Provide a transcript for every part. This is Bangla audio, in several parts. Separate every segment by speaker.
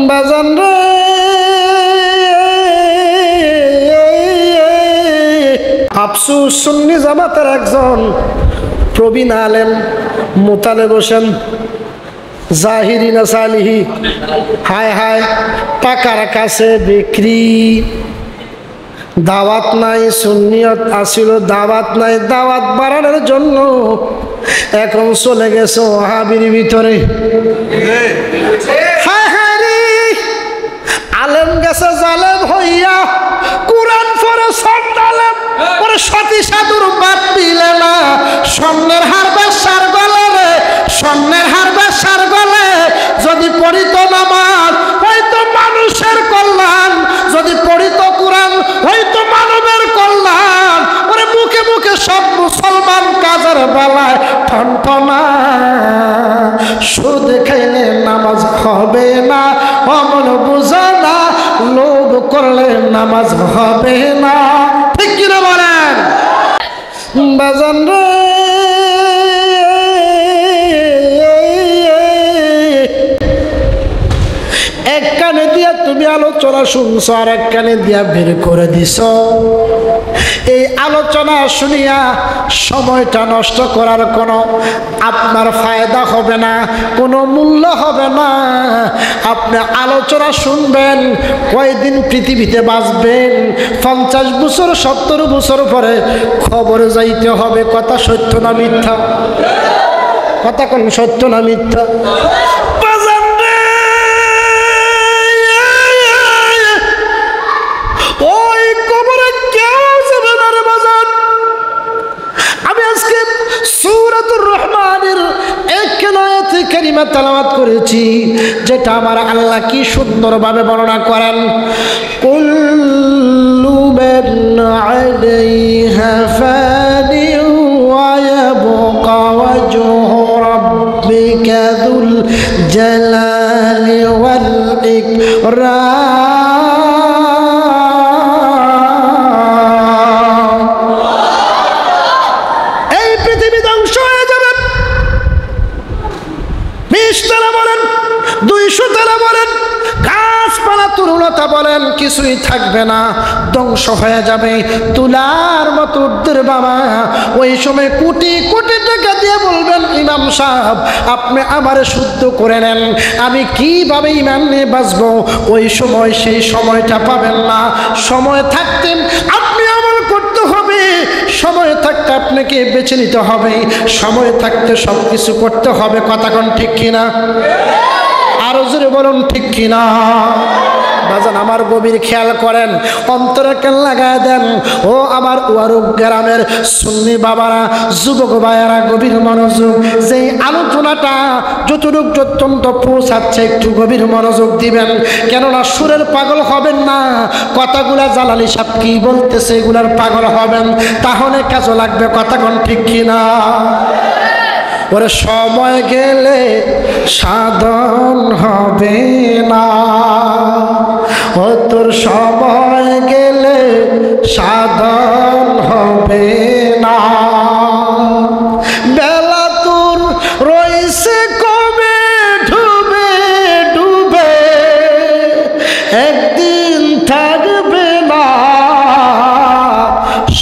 Speaker 1: বাজান রে আফসোস সুন্নি জামাতের একজন প্রবীণ আলেম মোতালেব হোসেন জাহিরি না সালিহি হায় হায় টাকার কাছে বিক্রি দাওয়াত নাই সুন্নিয়ত আসিল দাওয়াত নাই দাওয়াত বাড়ানোর জন্য এখন চলে গেছে ওহাবির ভিতরে হায় হায় রে আলেম গেছে জালেম হইয়া কোরআন পড়ে সন্তালেম পরে সতী সাধুর বাদ দিলে না স্বর্ণের হার বেশার গলে রে স্বর্ণের হার বেশার গলে যদি পড়িত নামাজ হয়তো মানুষের কল্যাণ যদি পড়িত কোরআন হয়তো মানবের কল্যাণ ওরে মুখে মুখে সব মুসলমান কাজের বেলায় ঠনঠনা সুদ খাইলে নামাজ হবে না অমন বুঝে না লোভ করলে নামাজ হবে না ঠিক কিনা বলেন বাজান রে এক কানে দিয়া তুমি আলোচনা শুনছো আর এক কানে দিয়া বের করে দিছ এই আলোচনা শুনিয়া সময়টা নষ্ট করার কোনো আপনার ফায়দা হবে না কোনো মূল্য হবে না আপনি আলোচনা শুনবেন কয়দিন পৃথিবীতে বাঁচবেন 50 বছর 70 বছর পরে খবর যাইতে হবে কথা সত্য না মিথ্যা কথা কোন সত্য না মিথ্যা কারিমা তেলাওয়াত করেছি যেটা আমার আল্লাহ কি সুন্দরভাবে বর্ণনা করেন কুল্লু মান আলাইহা ফানি ওয়া ইয়াবকা ওয়াজহু রাব্বিকা যুল জালালি ওয়াল ইকরাম এই পৃথিবী ধ্বংস হয়ে যাবে 20 তলা বলেন 200 তলা বলেন গাছপালা তরুণতা বলেন কিছুই থাকবে না ধ্বংস হয়ে যাবে তুলার মতো উদ্দের বাবা ওই সময় কোটি কোটি টাকা দিয়ে বলবেন ইমাম সাহেব আপনি আমারে শুদ্ধ করে নেন আমি কিভাবে ইমান নিয়ে বাঁচবো ওই সময় সেই সময়টা পাবেন না সময় থাকতে আপনি আমল করতে হবে সময় থাকতে আপনাকে বেছে নিতে হবে সময় থাকতে সব কিছু করতে হবে কথা কোন ঠিক কিনা আরো জোরে বলুন ঠিক কিনা বাজান আমার গভীর খেয়াল করেন অন্তরে কেন লাগায় দেন ও আমার ওয়ারুক গ্রামের সুন্নি বাবারা যুবক ভাইয়ারা গভীর মনোযোগ যেই আলোচনাটা যতটুক যত্যন্ত পৌঁছাচ্ছে একটু গভীর মনোযোগ দিবেন কেননা সুরের পাগল হবেন না কথাগুলা জালালি সাহেব কি বলতেছে এগুলার পাগল হবেন তাহলে কাজে লাগবে কথা কোন ঠিক কিনা ওরে সময় গেলে সাধন হবে না ও তোর সময় গেলে সাধন হবে না বেলা তোর রইছে কবে ডুবে ডুবে একদিন থাকবে না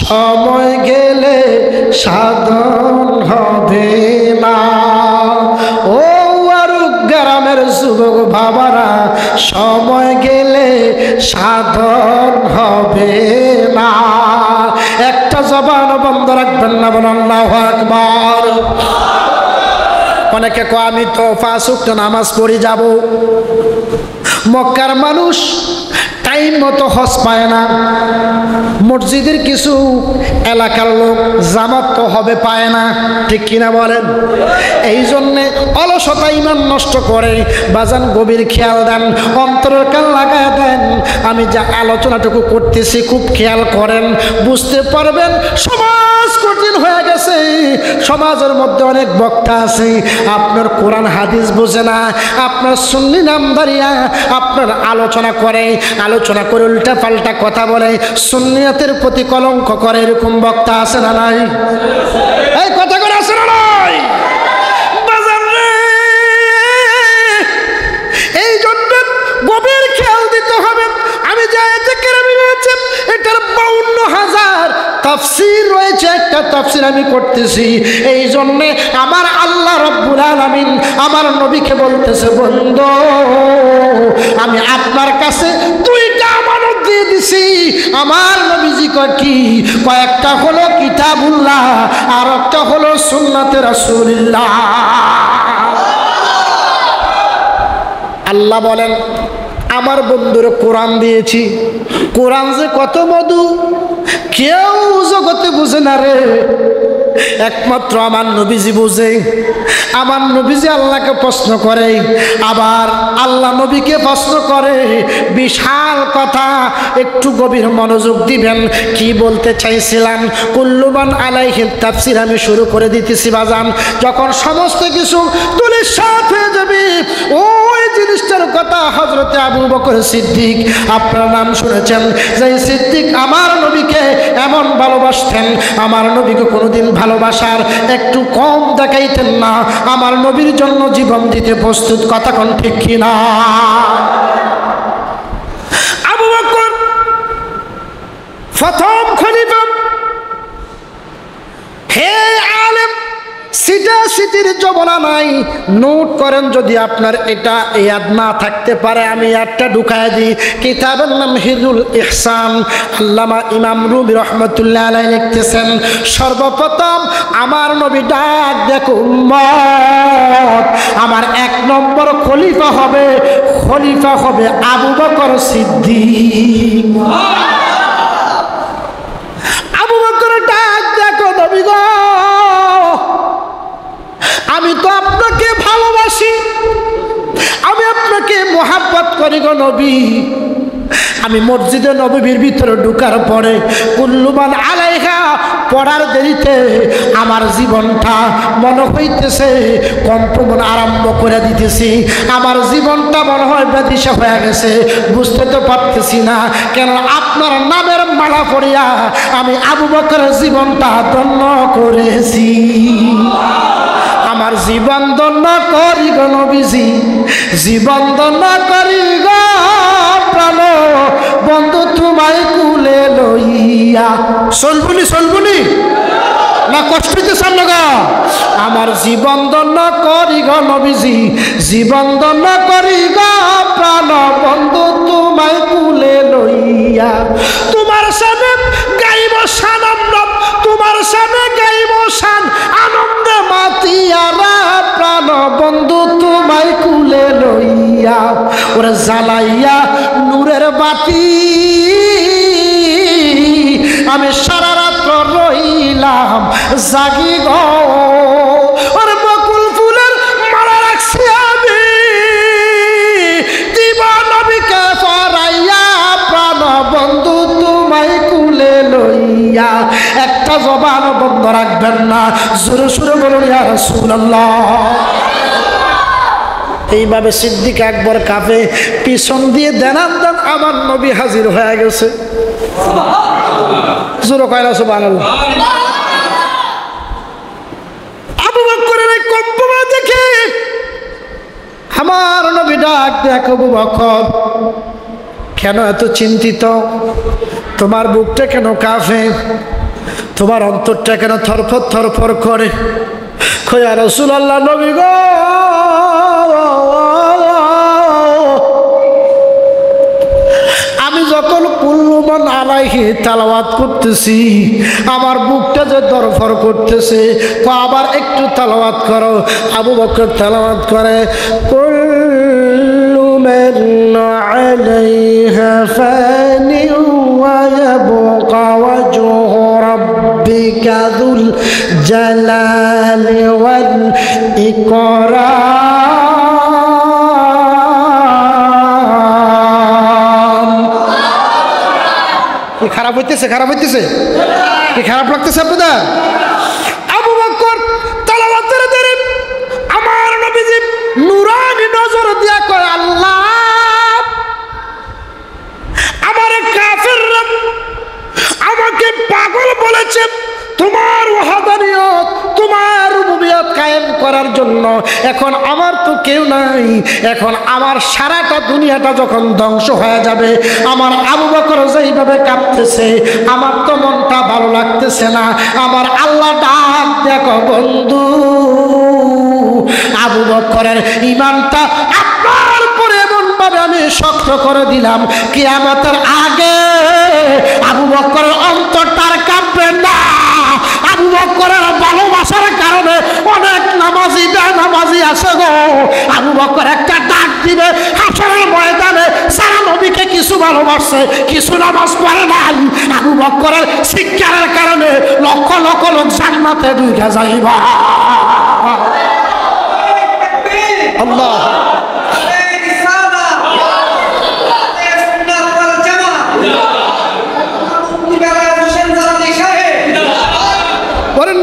Speaker 1: সময় গেলে সাধন হবে না ও আরুক গ্রামের যুবক বাবারা সময় গেলে সাধন হবে না একটা জবান বন্ধ রাখবেন না বলেন আল্লাহু আকবার অনেকে কয় আমি তো 5 ওয়াক্ত নামাজ পড়ি যাব মক্কার মানুষ টাইম মতো হজ পায় না মসজিদের কিছু এলাকার লোক জামাত তো হবে পায় না ঠিক কিনা বলেন এই জন্যে অলসতা ইমান নষ্ট করে বাজান গভীর খেয়াল দেন অন্তরের কান লাগায় দেন আমি যা আলোচনাটুকু করতেছি খুব খেয়াল করেন বুঝতে পারবেন সমাজ কঠিন হয়ে গেছে সমাজের মধ্যে অনেক বক্তা আছে আপনার কোরআন হাদিস বোঝে না আপনার সুন্নি নামধারিয়া আপনার আলোচনা করে উল্টা পাল্টা কথা বলে সুন্নিয়তের প্রতি কলঙ্ক করে এরকম বক্তা আছে না নাই এই কথা করে আছে না নাই এই জন্য এটার 52,000 তাফসীর রয়েছে, একটা তাফসীর আমি করতেছি। এই জন্যে আমার আল্লাহ রাব্বুল আলামিন আমার নবীকে বলতেছে, বন্ধু আমি আপনার কাছে 2টা আমানত দিয়ে দিছি। আমার নবীজি কয় কি? কয়েকটা হলো কিতাবুল্লাহ আর একটা হলো সুন্নাতে রাসূলুল্লাহ। আল্লাহ বলেন আমার বন্ধুরে কোরআন দিয়েছি। কোরআন যে কত মধু কেউ জগতে বুঝে না রে, একমাত্র আমার নবীজি বুঝে। আমার নবীজি আল্লাহকে প্রশ্ন করে, আবার আল্লাহ নবীকে প্রশ্ন করে। বিশাল কথা, একটু গভীর মনোযোগ দিবেন। কি বলতে চাইছিলাম? কুল্লু মান আলাইহিল তাফসীর আমি শুরু করে দিতেছি বাজান। যখন সমস্ত কিছু তুলির সাথ হয়ে যাবে, ওই জিনিসটার কথা হযরতে আবু বকর সিদ্দিক, আপনার নাম শুনেছেন, যে সিদ্দিক আমার নবীকে এমন ভালোবাসতেন, আমার নবীকে কোনোদিন ভালোবাসার একটু কম দেখাইতেন না, আমার নবীর জন্য জীবন দিতে প্রস্তুত। কথা কোন ঠিক কিনা? আবু বকর প্রথম খলিফা। হে আলেম, সিটা সিটির জবনা নাই, নোট করেন। যদি আপনার এটা ইয়াদ না থাকতে পারে আমি একটা ঢুকায় দিই। কিতাবের নাম হিজুল ইহসান, আল্লামা ইমাম রুমি রহমতুল্লাহ আলাইহি লিখতেছেন, সর্বপ্রথম আমার নবী ডাক দেখো উম্মত, আমার 1 নম্বর খলিফা হবে আবু বকর সিদ্দিক। আবু বকর ডাক দেখো, নবী গো আমি তো আপনাকে ভালোবাসি, আমি আপনাকে মোহাব্বত করি গো নবী। আমি মসজিদে নববীর ভিতরে ঢুকার পরে কুল্লু মান আলাইহা পড়ার দেরিতে আমার জীবনটা মনে হইতেছে কম্পন আরম্ভ করে দিতেছি। আমার জীবনটা মনে হয় বেদিশা হয়ে গেছে, বুঝতে তো পারতেছি না কেন আপনার নামের মালা পড়িয়া আমি আবু বকরের জীবনটা ধন্য করেছি। আমার জীবন ধন্য করি গো নবীজি, জীবন ধন্য করি গো প্রাণ বন্ধু তোমায় কুলে লইয়া। চলবুনি না কষ্ট হইতেছে লগা? আমার জীবন ধন্য করি গো নবীজি, জীবন ধন্য করি গো প্রাণ বন্ধু তোমায় কুলে লইয়া। তোমার সামনে গাইব সানাম, তোমার সামনে গাইব শান, আনন্দে মাতিয়ারা প্রাণ বন্ধু তোমায় কুলে লইয়া। ওরে জ্বালাইয়া নূরের বাতি আমি সারা রাত্র রইলাম জাগি গো। ওরে বকুল ফুলের মালা রাখছি আমি, দিবা নবীকে পরাইয়া প্রাণ বন্ধু তোমায় কুলে লইয়া। একটা জবান বন্ধ রাখবেন না, জোরে সুরে বলুন ইয়া রাসূলুল্লাহ। এইভাবে সিদ্দিক আকবর কাফে, পিছন দিয়ে দেনান দেন আমার নবী হাজির হয়ে গেছে। জোরে কয় না সুবহানাল্লাহ। আবু বকরের এই কম্পনা দেখে আমার নবী ডাক দেখো, আবু বকর কেন এত চিন্তিত? তোমার বুকটা কেন কাঁপে? তোমার অন্তরটা কেন থরফর থরফর করে? কয়া রাসূলুল্লাহ, নবী গো আমি যখন কুল্লু মান আলাইহি তেলাওয়াত করতেছি আমার বুকটা যে ধরফর করতেছে। আবার একটু তেলাওয়াত করো। আবু বকর তেলাওয়াত করে, কুল্লু মান আলাইহা ফানি ওয়া ইয়াবকা ওয়াজহু রাব্বিকা যুল জালালি ওয়াল ইকরাম। কি খারাপ হইতেছে? খারাপ হইতেছে? কি খারাপ লাগতেছে আপনাদের? আবু বকর তেলাওয়াতের দেরে আমার নবীজি নুরানি নজর দিয়া কয়, আল্লাহ আমার কাফেররা আমাকে পাগল বলেছে তোমার ওয়াহদানিয়ত, তোমার রুবুবিয়ত কায়েম করার জন্য। এখন আমার তো কেউ নাই। এখন আমার সারাটা দুনিয়াটা যখন ধ্বংস হয়ে যাবে, আমার আবু বকর যেইভাবে কাঁপতেছে, আমার তো মনটা ভালো লাগতেছে না। আমার আল্লাহ ডাক, দেখো বন্ধু, আবু বকরের ঈমানটা আপনার পরে এমন ভাবে আমি শক্ত করে দিলাম, কিয়ামতের আগে আবু বকরের অন্তরটা আর কাঁপবে না। আবু বকরের ভালোবাসার কারণে অনেক নামাজি বেনামাজি আছে গো। আবু বকর একটা ডাক দিবে হাসরের ময়দানে, সারা নবীকে কিছু ভালোবাসে, কিছু নামাজ পড়ে নাই। আবু বকরের শিক্ষার কারণে লক্ষ লক্ষ লোক জান্নাতে ঢুকে যাইবা। আল্লাহ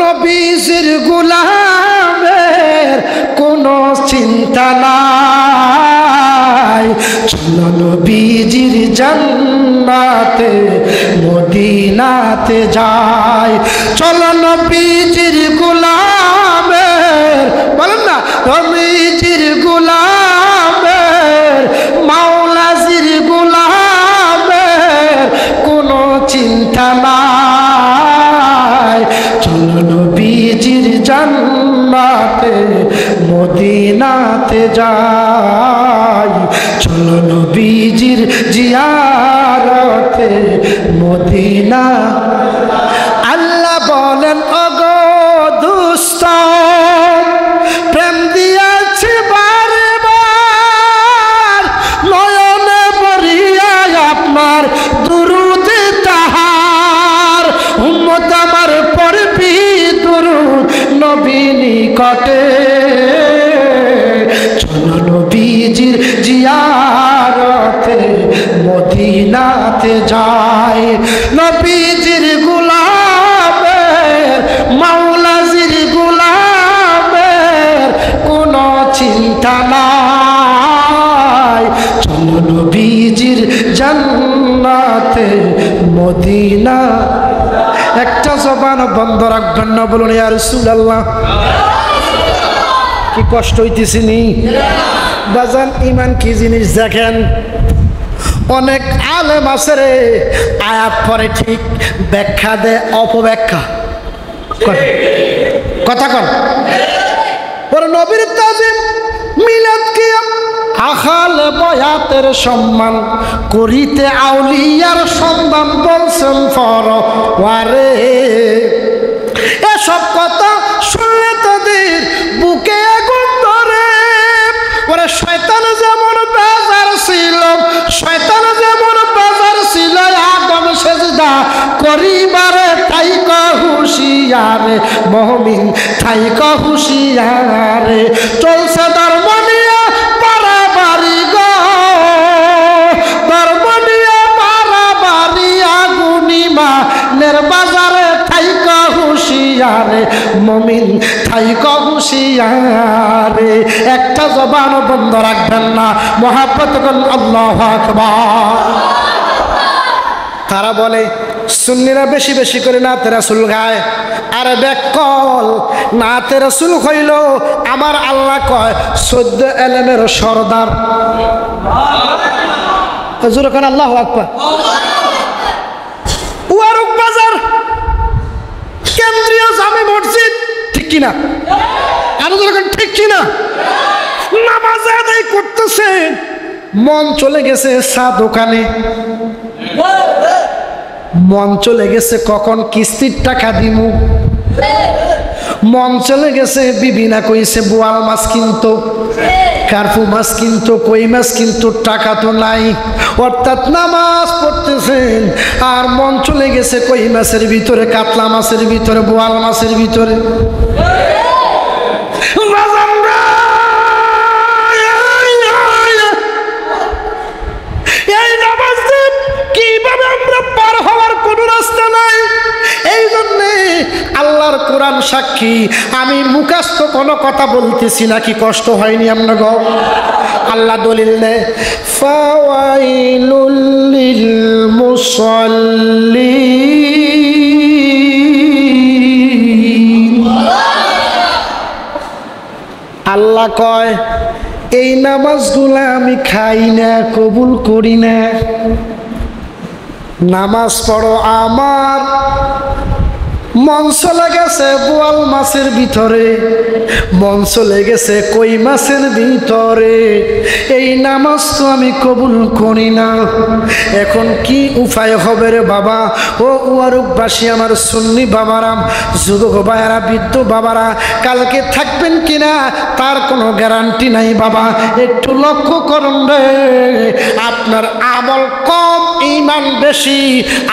Speaker 1: নবীজির গোলামের কোনো চিন্তা নাই, চলো নবীজির জান্নাতে মদিনাতে যায়। চলো নবীজির গোলামের, বলেন না, নবীজির গোলামের, মাওলাজির গোলামের কোনো চিন্তা নাই। চলো নবীজির জান্নাতে মদিনাতে যাই। চলো নবীজির জিয়ারতে মদিনা। আল্লাহ বলেন, ওগো দুষ্ট, প্রেম দিয়েছে বারে বার, নয়নে ভরিয়া আপনার দুরুদ তাহার। উম্মত আমার পড়বি দুরুদ নবী নিকটে। চলো নবীজির জিয়ারতে মদিনাতে যায়। নবীজির গোলামের, মাওলাজির গোলামের কোনো চিন্তা নাই। চলো নবীজির জান্নাতে মদিনা। একটা জবান বন্ধ রাখবেন না, বলুন ইয়া রাসূলুল্লাহ। কি কষ্ট হইতেছি নি বাজান? ঈমান কি জিনিস দেখেন। অনেক আলেম আছে রে, আয়াত পরে ঠিক ব্যাখ্যা দে অপব্যাখ্যা। কথা কন। ওর নবীর তাজিম, মিলাদ কিয়াম, আখাল বয়াতের সম্মান করিতে আউলিয়ার সন্ধান বলছেন ফরওয়ারে। এসব কথা শুনলে তাদের বুকে আগুন ধরে। ওরে শয়তান যেমন বাজার ছিল, শয়তান যেমন বাজার ছিল আদম সেজদা করিবারে, তাই হুঁশিয়ারে মুমিন, তাই হুঁশিয়ারে। চলছে ধর্ম নিয়ে পারাবারি গো, ধর্ম নিয়ে পারাবারি, আগুনিমা নের বাজারে, তাই হুঁশিয়ারে মুমিন, তাই হুঁশিয়ারে। একটা জবান বন্ধ রাখবেন না, মহাব্বত করুন আল্লাহু আকবার। তারা বলে সুন্নিরা বেশি বেশি করে নাতে রাসূল গায়। আরে বেকল, নাতে রাসূল হইল আমার আল্লাহ কয় 14 এলেমের সরদার। হুজুর কোন আল্লাহু আকবার। ওয়ারুক বাজার কেন্দ্রীয় জামে মসজিদ, ঠিক কিনা? আরো যখন ঠিক কিনা? নামাজ আদায় করতেছে, মন চলে গেছে চা দোকানে, মন চলে গেছে কখন কিস্তির টাকা দিমু, মন চলে গেছে বিবিনা কইছে বোয়াল মাছ কিনতো, কার্পু মাছ কিনতো, কই মাছ কিনতো, টাকা তো নাই। অর্থাৎ নামাজ পড়তেছেন আর মন চলে গেছে কই মাছের ভিতরে, কাতলা মাছের ভিতরে, বোয়াল মাছের ভিতরে। এই নামাজ কিভাবে আমরা পার হওয়ার কোন রাস্তা নাই। এই জন্যে আল্লাহর কোরআন সাক্ষী, আমি মুখস্থ কোনো কথা বলতেছি না, কি কষ্ট হয়নি আমরা গো? আল্লাহ দলিল নেয়, ফাওয়াইলুল লিল মুসাল্লিন। আল্লাহ কয় এই নামাজগুলা আমি খাই না, কবুল করি না। নামাজ পড়ো, আমার মন চলে গেছে বোয়াল মাছের ভিতরে, মন চলে গেছে কই মাছের ভিতরে, এই নামাজ তো আমি কবুল করি না। এখন কি উপায় হবে রে বাবা? ও ওয়ারুকবাসী, আমার সুন্নি বাবারা, যুবক ভাইয়ারা, বৃদ্ধ বাবারা, কালকে থাকবেন কিনা তার কোনো গ্যারান্টি নাই বাবা। একটু লক্ষ্য করুন রে, আপনার আমল কম, ঈমান বেশি,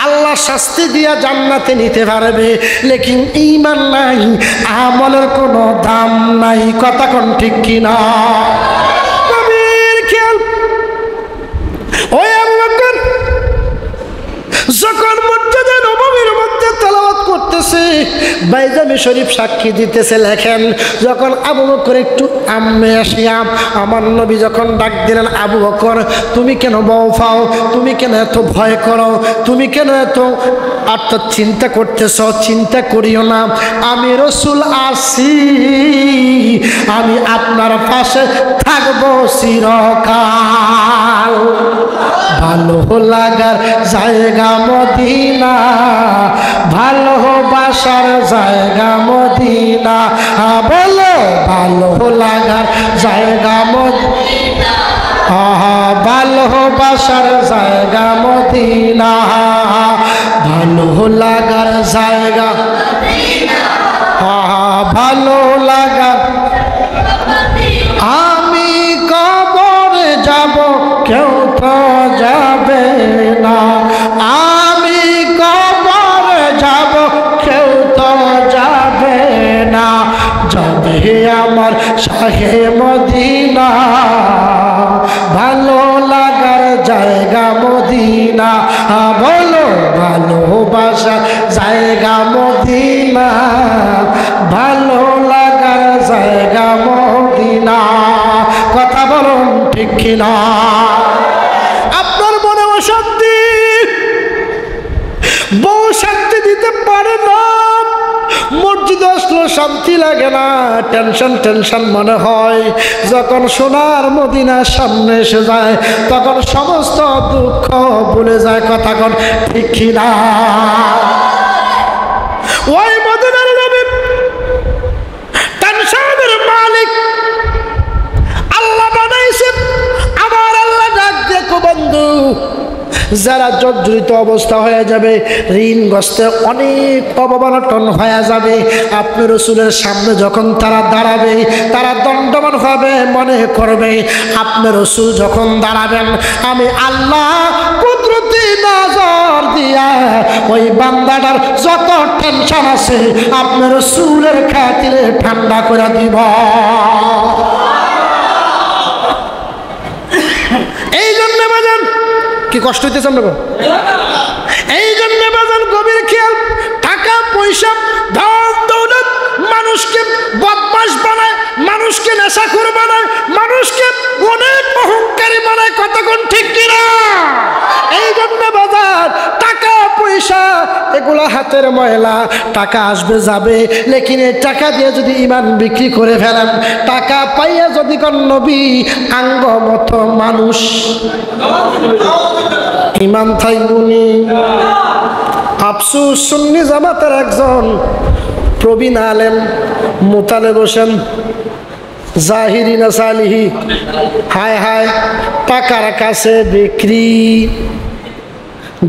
Speaker 1: আল্লাহ শাস্তি দিয়া জান্নাতে নিতে পারবে, লেকিন ঈমান নাই, আমলের কোনো দাম নাই। কথা কোন ঠিক কিনা? খেয়াল, ওই আবু বকর যখন মসজিদে নববীর মধ্যে তেলাওয়াত করতেছে, বাইজামি শরীফ সাক্ষী দিতেছে, লেখেন যখন আবু বকর একটু আম্মে আসিয়া আমার নবী যখন ডাক দিলেন, আবু বকর তুমি কেন বউ পাও, তুমি কেন এত ভয় করো, তুমি কেন এত অর্থাৎ চিন্তা করতেছ? চিন্তা করিও না, আমি রাসূল আসি, আমি আপনার পাশে থাকবো চিরকাল। ভালো লাগার জায়গা মদিনা, ভালোবাসার জায়গা মদিনা, বলো ভালো লাগার জায়গা মদিনা, ভালোবাসার জায়গা মদিনা, ভালো লাগার জায়গা, ভালো লাগার। আমি কবরে যাব, কেউ তো যাবে না, আমি কবরে যাব, কেউ তো যাবে না, যাবে আমার শাহে মদিনা, ভালো লাগার জায়গা মদিনা, বলো ভালোবাসার জায়গা মদিনা, ভালো লাগার জায়গা মদিনা। কথা বলুন ঠিক কিনা? আপনার মনে অশান্তি, বউ শান্তি দিতে পারে না, মসজিদে আসলে শান্তি লাগে না, টেনশন টেনশন মনে হয়। যখন সোনার মদিনার সামনে এসে যায়, তখন সমস্ত দুঃখ ভুলে যায়। কথা কোন ঠিক কিনা? ওই মদিনার নবী টেনশনের মালিক আল্লাহ বানাইছেন। আমার আল্লাহ ডাক দেখো বন্ধু, যারা জর্জরিত অবস্থা হয়ে যাবে, ঋণগ্রস্তে অনেক অবমানন হয়ে যাবে, আপনি রাসূলের সামনে যখন তারা দাঁড়াবে, তারা দণ্ডমান হবে, মনে করবে আপনি রাসূল যখন দাঁড়াবেন, আমি আল্লাহ কুদরতি নজর দিয়া ওই বান্দাটার যত টেনশন আছে আপনি রাসূলের খাতিরে ঠান্ডা করে দিব। এই জন্য বাজান কি কষ্ট হইতেছে আপনার? এই জন্য বাজান গভীর খেয়াল, টাকা পয়সা ধন দৌলত মানুষকে বদমাশ বানায়, মানুষকে নেশাখোর বানায়, মানুষকে অনেক অহংকারী বানায়। কতক্ষণ ঠিক কিনা? এই জন্য বাজার টাকা পয়সা এগুলা হাতের ময়লা, টাকা আসবে যাবে, লেকিন এই টাকা দিয়ে যদি ঈমান বিক্রি করে ফেলেন, টাকা পাইয়া যদি কোন নবী আঙ্গ মতো মানুষ ঈমান থাইবুনি। আফসোস, সুন্নি জামাতের একজন প্রবীণ আলেম মুতালে বসেন, জাহিরি না সালিহি, হায় হায় টাকার কাছে বিক্রি,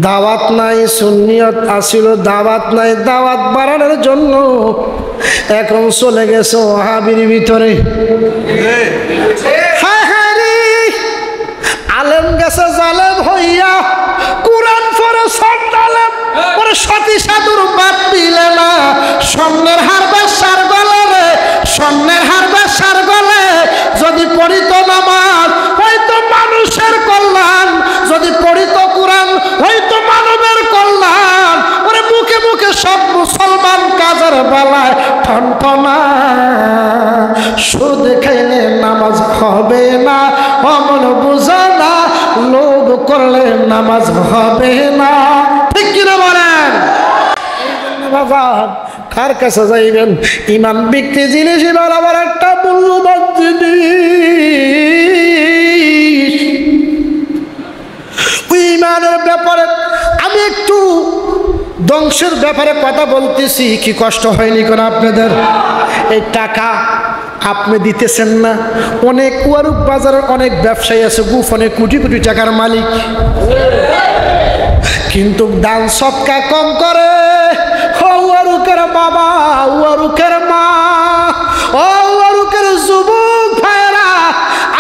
Speaker 1: দাওয়াত নাই, সুন্নিয়ত আসিল, দাওয়াত নাই, দাওয়াত বাড়ানোর জন্য এখন চলে গেছে ওয়াহাবির ভিতরে। হায় হায় রে, আলেম গেছে জালেম হইয়া, কোরআন পড়ে সন্ত আলেম পরে সতী সাধুর বাদ দিলে না, স্বর্ণের হার বেশার গলে রে, স্বর্ণের হার বেশার গলে, যদি পড়িত নামাজ হয়তো মানুষের কল্যাণ, যদি পড়িত কোরআন হয়তো মানবের কল্যাণ। ওরে মুখে মুখে সব মুসলমান কাজের বেলায় ঠনঠনা, সুদ খাইলে নামাজ হবে না, অমন বুঝে না, লোভ করলে নামাজ হবে না। ঠিক কিনা বলেন? কার কাছে যাইবেন? ইমান বিক্রি জিনিস বরাবর একটা মূল্যবান জিনিস। ইমানের ব্যাপারে আমি একটু ধ্বংসের ব্যাপারে কথা বলতেছি, কি কষ্ট হয়নি কোন আপনাদের? এই টাকা আপনি দিতেছেন না, অনেক ওয়ারুক বাজারের অনেক ব্যবসায়ী আছে গোপনে কোটি কোটি টাকার মালিক, কিন্তু দান সৎকা কম করে। ওয়ারুকের বাবা, ওয়ারুকের মা, ও ওয়ারুকের যুবক ভাইরা,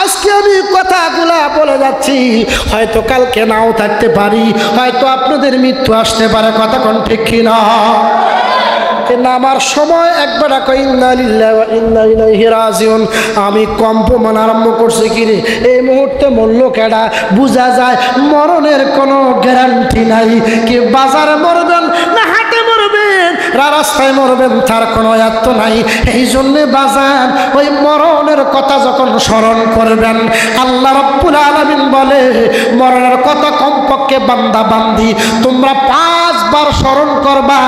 Speaker 1: আজকে আমি কথাগুলা বলে যাচ্ছি, হয়তো কালকে নাও থাকতে পারি, হয়তো আপনাদের মৃত্যু আসতে পারে, কথা কোন ঠিক কিনা? নামার সময় একবার ইন্না লিল্লাহি ওয়া ইন্না ইলাইহি রাজিউন আমি কম্পমান আরম্ভ করছি, কিরে এই মুহূর্তে মরল কেডা? বোঝা যায় মরণের কোনো গ্যারান্টি নাই। কি বাজারে মরবেন না হাটে মরবেন, রাস্তায় মরবেন, তার কোনো আত্ম নাই। এই জন্যে বাজান ওই মরণের কথা যখন স্মরণ করবেন, আল্লাহ রাব্বুল আলামিন বলে মরণের কথা কমপক্ষে বান্দা বান্দি তোমরা 5 বার স্মরণ করবা,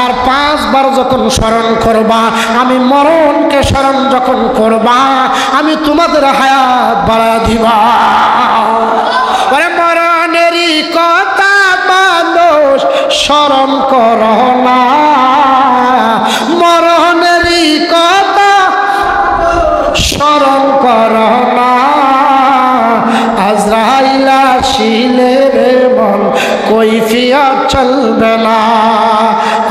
Speaker 1: আর 5 বার যখন স্মরণ করবা, আমি মরণকে স্মরণ যখন করবা, আমি তোমাদের হায়াত বাড়া দিবা। মরণেরই কথা মানুষ স্মরণ করো না, মরণেরই কথা স্মরণ করো না, আজরাইল আসিলে রে মন কৈফিয়ত চলবে না,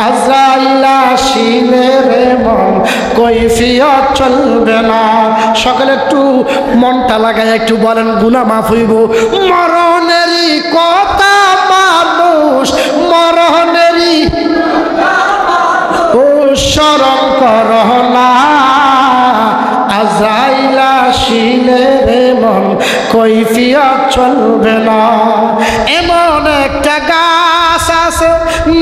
Speaker 1: আজরাইল আসিলে রে মন কৈফিয়ত চলবে না। সকলে একটু মনটা লাগায় একটু বলেন, গুনাহ মাফ হইব। মরণেরই কথা মানুষ মরণেরই স্মরণ করো না, আজরাইল আসিলে রে মন কৈফিয়ত চলবে না। এমন একটা গাছ আছে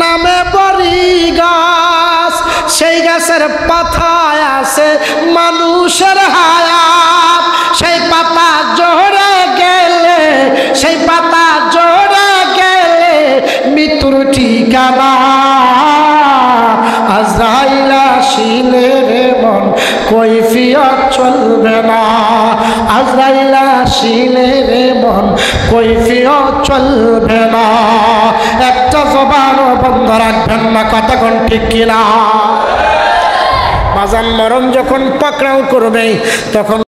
Speaker 1: নামে বড়ি গাছ, সেই গাছের পাতায় আছে মানুষের হায়াত, সেই পাতা ঝরে গেলে, সেই পাতা ঝরে গেলে মৃত্যুর ঠিকানা। আজরাইল আসিলে রে মন কৈফিয়ত চলবে না, আজরাইল আসিলে রে মন কৈফিয়ত চলবে না। একটা জবানও বন্ধ রাখবেন না, কথা কোন ঠিক কিনা? বাজান মরণ যখন পাকড়াও করবে তখন